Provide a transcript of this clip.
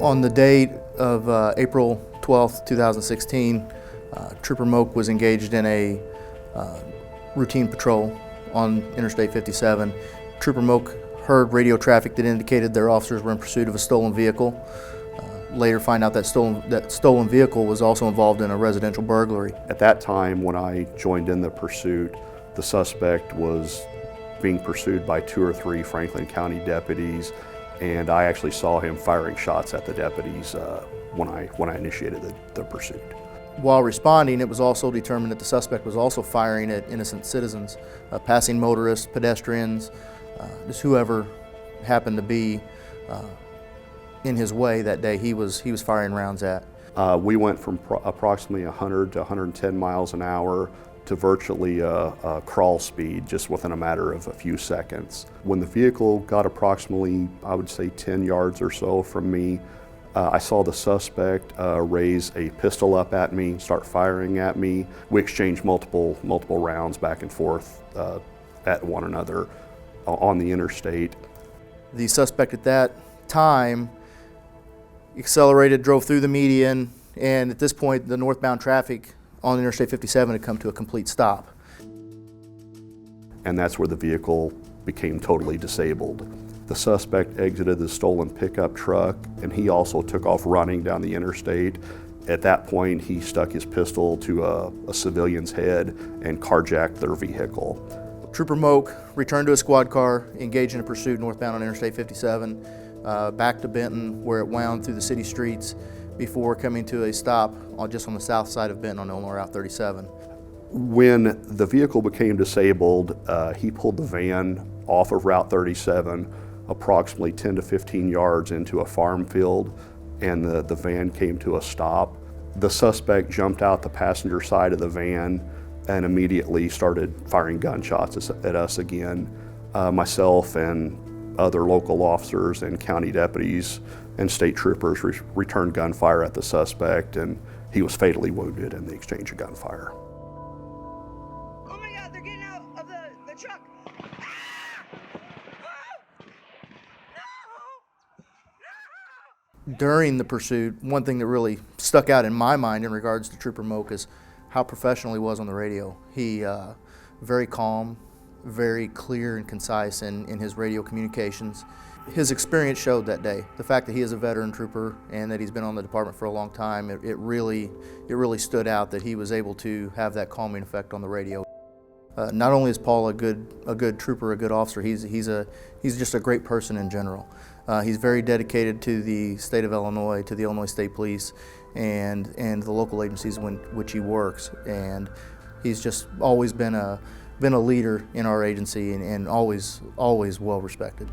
On the date of April 12th, 2016, Trooper Moak was engaged in a routine patrol on Interstate 57. Trooper Moak heard radio traffic that indicated their officers were in pursuit of a stolen vehicle. Later find out that stolen vehicle was also involved in a residential burglary. At that time, when I joined in the pursuit, the suspect was being pursued by 2 or 3 Franklin County deputies, and I actually saw him firing shots at the deputies when I initiated the pursuit. While responding, it was also determined that the suspect was also firing at innocent citizens, passing motorists, pedestrians, just whoever happened to be in his way that day. He was firing rounds at. We went from approximately 100 to 110 miles an hour to virtually a crawl speed just within a matter of a few seconds. When the vehicle got approximately, I would say 10 yards or so from me, I saw the suspect raise a pistol up at me, start firing at me. We exchanged multiple rounds back and forth at one another on the interstate. The suspect at that time accelerated, drove through the median, and at this point the northbound traffic on Interstate 57 had come to a complete stop. And that's where the vehicle became totally disabled. The suspect exited the stolen pickup truck, and he also took off running down the interstate. At that point, he stuck his pistol to a civilian's head and carjacked their vehicle. Trooper Moak returned to his squad car, engaged in a pursuit northbound on Interstate 57, back to Benton, where it wound through the city streets before coming to a stop just on the south side of Benton on Illinois Route 37. When the vehicle became disabled, he pulled the van off of Route 37 approximately 10 to 15 yards into a farm field, and the van came to a stop. The suspect jumped out the passenger side of the van and immediately started firing gunshots at us again. Myself and other local officers and county deputies and state troopers returned gunfire at the suspect, and he was fatally wounded in the exchange of gunfire. Oh my God, they're getting out of the truck. During the pursuit, one thing that really stuck out in my mind in regards to Trooper Moak is how professional he was on the radio. He very calm, very clear and concise in his radio communications. His experience showed that day. The fact that he is a veteran trooper and that he's been on the department for a long time, it really stood out that he was able to have that calming effect on the radio. Not only is Paul a good trooper, a good officer, he's just a great person in general. He's very dedicated to the state of Illinois, to the Illinois State Police, and the local agencies in which he works. And he's just always been a leader in our agency, and always well respected.